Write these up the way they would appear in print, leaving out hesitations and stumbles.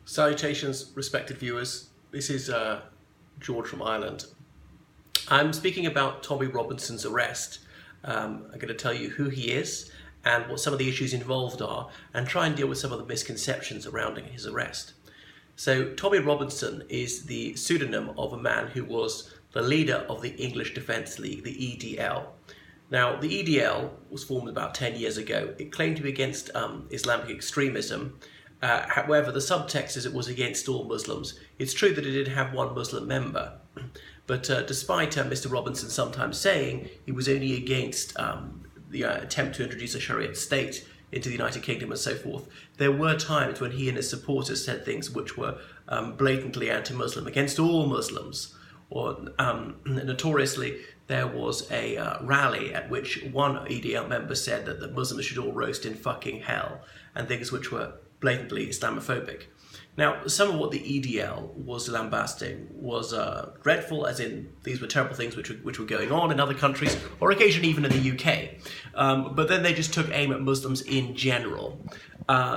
Salutations, respected viewers. This is George from Ireland. I'm speaking about Tommy Robinson's arrest. I'm going to tell you who he is and what some of the issues involved are, and try and deal with some of the misconceptions surrounding his arrest. So Tommy Robinson is the pseudonym of a man who was the leader of the English Defence League, the EDL. Now, the EDL was formed about 10 years ago. It claimed to be against Islamic extremism. However, the subtext is it was against all Muslims. It's true that it did have one Muslim member, but despite Mr. Robinson sometimes saying he was only against the attempt to introduce a Sharia state into the United Kingdom and so forth, there were times when he and his supporters said things which were blatantly anti-Muslim, against all Muslims. Or notoriously, there was a rally at which one EDL member said that the Muslims should all roast in fucking hell, and things which were blatantly Islamophobic. Now, some of what the EDL was lambasting was dreadful, as in these were terrible things which were going on in other countries, or occasionally even in the UK. But then they just took aim at Muslims in general.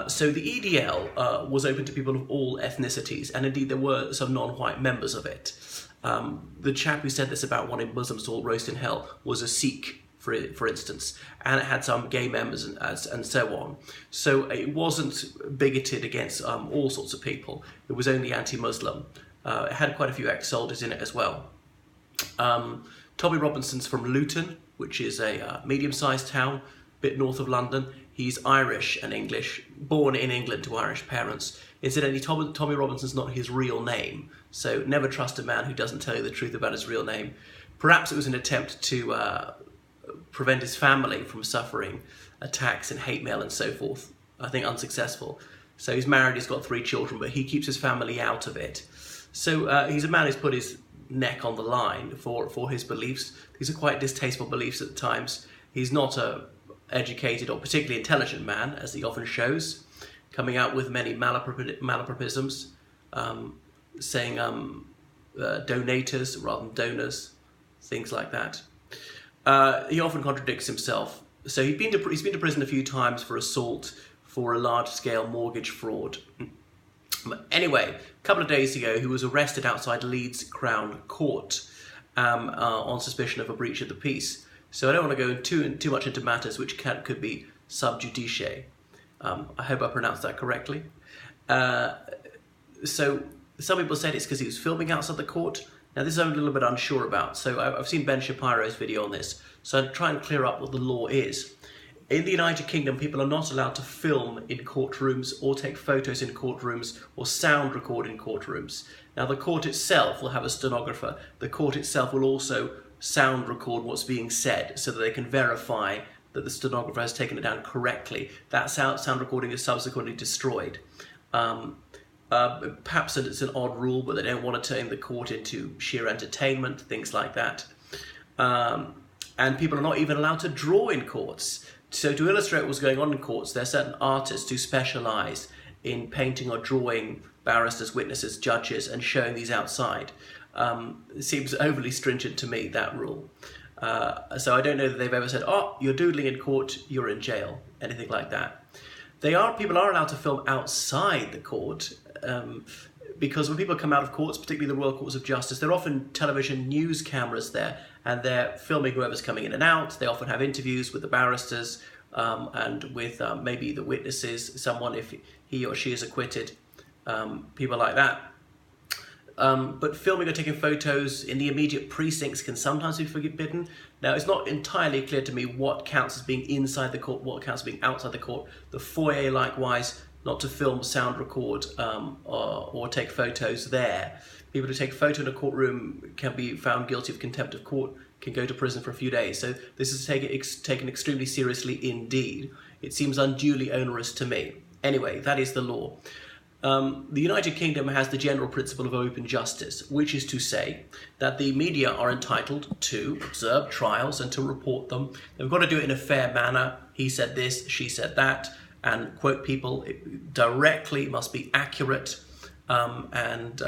So the EDL was open to people of all ethnicities, and indeed there were some non-white members of it. The chap who said this about wanting Muslims to all roast in hell was a Sikh, for instance, and it had some gay members and so on. So it wasn't bigoted against all sorts of people. It was only anti-Muslim. It had quite a few ex-soldiers in it as well. Tommy Robinson's from Luton, which is a medium-sized town, a bit north of London. He's Irish and English, born in England to Irish parents. Incidentally, Tommy Robinson's not his real name, so never trust a man who doesn't tell you the truth about his real name. Perhaps it was an attempt to prevent his family from suffering attacks and hate mail and so forth. I think unsuccessful. So he's married, he's got 3 children, but he keeps his family out of it. So he's a man who's put his neck on the line for his beliefs. These are quite distasteful beliefs at times. He's not a educated or particularly intelligent man, as he often shows, coming out with many malapropisms, saying donators rather than donors, things like that. He often contradicts himself. So he's been to prison a few times for assault for a large-scale mortgage fraud. Anyway, a couple of days ago, he was arrested outside Leeds Crown Court on suspicion of a breach of the peace. So I don't want to go too much into matters which could be sub judice. I hope I pronounced that correctly. So some people said it's because he was filming outside the court. Now, this I'm a little bit unsure about. So I've seen Ben Shapiro's video on this. So I'll try and clear up what the law is. In the United Kingdom, people are not allowed to film in courtrooms or take photos in courtrooms or sound record in courtrooms. Now, the court itself will have a stenographer. The court itself will also sound record what's being said so that they can verify that the stenographer has taken it down correctly. That sound recording is subsequently destroyed. Perhaps it's an odd rule, but they don't want to turn the court into sheer entertainment, things like that. And people are not even allowed to draw in courts. So to illustrate what's going on in courts, there are certain artists who specialise in painting or drawing barristers, witnesses, judges, and showing these outside. It seems overly stringent to me, that rule. So I don't know that they've ever said, oh, you're doodling in court, you're in jail, anything like that. People are allowed to film outside the court, because when people come out of courts, particularly the Royal Courts of Justice, there are often television news cameras there, and they're filming whoever's coming in and out. They often have interviews with the barristers and with maybe the witnesses, someone if he or she is acquitted, people like that. But filming or taking photos in the immediate precincts can sometimes be forbidden. Now, it's not entirely clear to me what counts as being inside the court, what counts as being outside the court. The foyer, likewise, not to film, sound record, or take photos there. People who take a photo in a courtroom can be found guilty of contempt of court, can go to prison for a few days. So this is taken extremely seriously indeed. It seems unduly onerous to me. Anyway, that is the law. The United Kingdom has the general principle of open justice, which is to say that the media are entitled to observe trials and to report them. They've got to do it in a fair manner. He said this, she said that, and quote people directly, must be accurate. and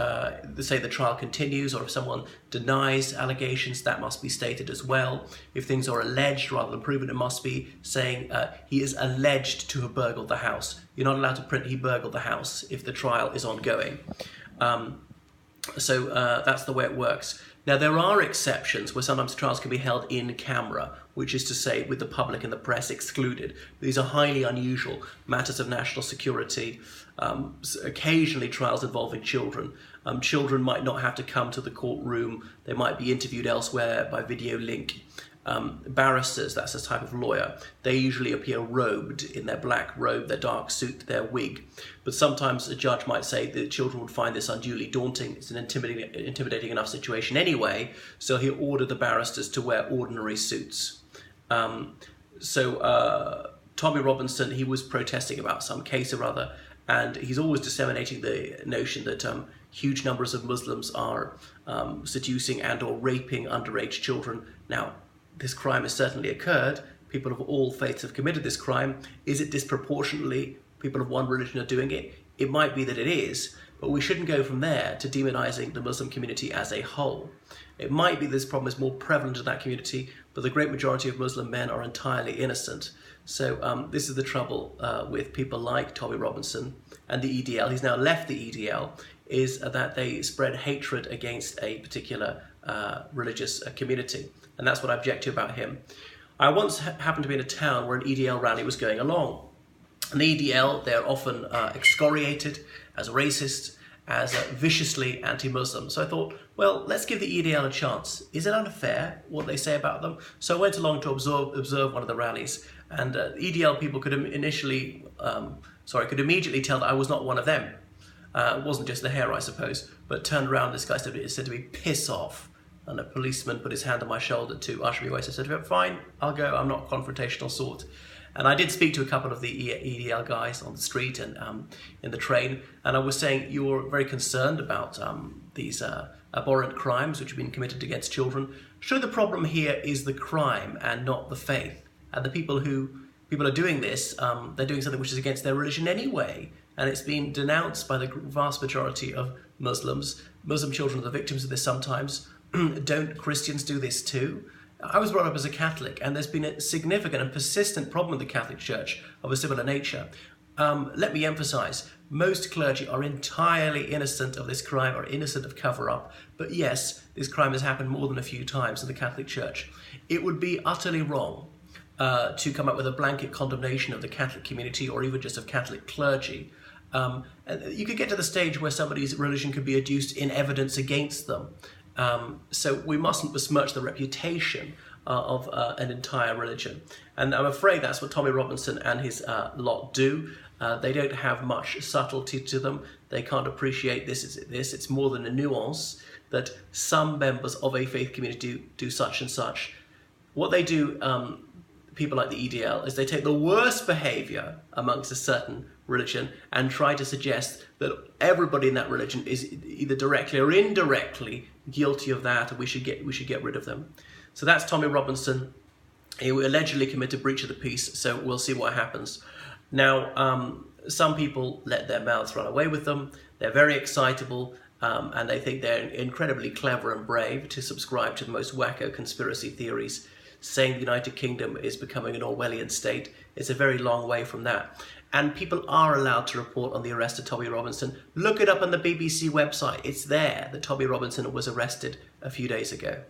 say the trial continues, or if someone denies allegations, that must be stated as well. If things are alleged rather than proven, it must be saying he is alleged to have burgled the house. You're not allowed to print he burgled the house if the trial is ongoing. So that's the way it works. Now, there are exceptions where sometimes trials can be held in camera, which is to say with the public and the press excluded. These are highly unusual matters of national security. Occasionally trials involving children. Children might not have to come to the courtroom. They might be interviewed elsewhere by video link. Barristers, that's a type of lawyer, they usually appear robed in their black robe, their dark suit, their wig. But sometimes a judge might say that children would find this unduly daunting. It's an intimidating enough situation anyway, so he'll order the barristers to wear ordinary suits. Tommy Robinson, he was protesting about some case or other, and he's always disseminating the notion that huge numbers of Muslims are seducing and or raping underage children. Now, this crime has certainly occurred. People of all faiths have committed this crime. Is it disproportionately people of one religion are doing it? It might be that it is, but we shouldn't go from there to demonizing the Muslim community as a whole. It might be this problem is more prevalent in that community, but the great majority of Muslim men are entirely innocent. So this is the trouble with people like Tommy Robinson and the EDL. He's now left the EDL, is that they spread hatred against a particular religious community. And that's what I object to about him. I once happened to be in a town where an EDL rally was going along. And the EDL, they're often excoriated as racist, as viciously anti-Muslim. So I thought, well, let's give the EDL a chance. Is it unfair what they say about them? So I went along to observe one of the rallies, and EDL people could immediately tell that I was not one of them. It wasn't just the hair, I suppose, but turned around, this guy said to me, "Piss off." And a policeman put his hand on my shoulder to usher me away. So I said, "Fine, I'll go. I'm not a confrontational sort." And I did speak to a couple of the EDL guys on the street and in the train, and I was saying, you're very concerned about these abhorrent crimes which have been committed against children. Surely the problem here is the crime and not the faith. And the people are doing this, they're doing something which is against their religion anyway, and it's been denounced by the vast majority of Muslims. Muslim children are the victims of this sometimes. Don't Christians do this too? I was brought up as a Catholic, and there's been a significant and persistent problem with the Catholic Church of a similar nature. Let me emphasize, most clergy are entirely innocent of this crime, or innocent of cover-up. But yes, this crime has happened more than a few times in the Catholic Church. It would be utterly wrong to come up with a blanket condemnation of the Catholic community, or even just of Catholic clergy. You could get to the stage where somebody's religion could be adduced in evidence against them. So we mustn't besmirch the reputation of an entire religion. And I'm afraid that's what Tommy Robinson and his lot do. They don't have much subtlety to them. They can't appreciate this. It's more than a nuance that some members of a faith community do such and such. What they do, people like the EDL, is they take the worst behavior amongst a certain religion and try to suggest that everybody in that religion is either directly or indirectly guilty of that, and we should get rid of them. So that's Tommy Robinson. He allegedly committed breach of the peace, so we'll see what happens. Now, some people let their mouths run away with them. They're very excitable, and they think they're incredibly clever and brave to subscribe to the most wacko conspiracy theories, saying the United Kingdom is becoming an Orwellian state. It's a very long way from that. And people are allowed to report on the arrest of Tommy Robinson. Look it up on the BBC website. It's there that Tommy Robinson was arrested a few days ago.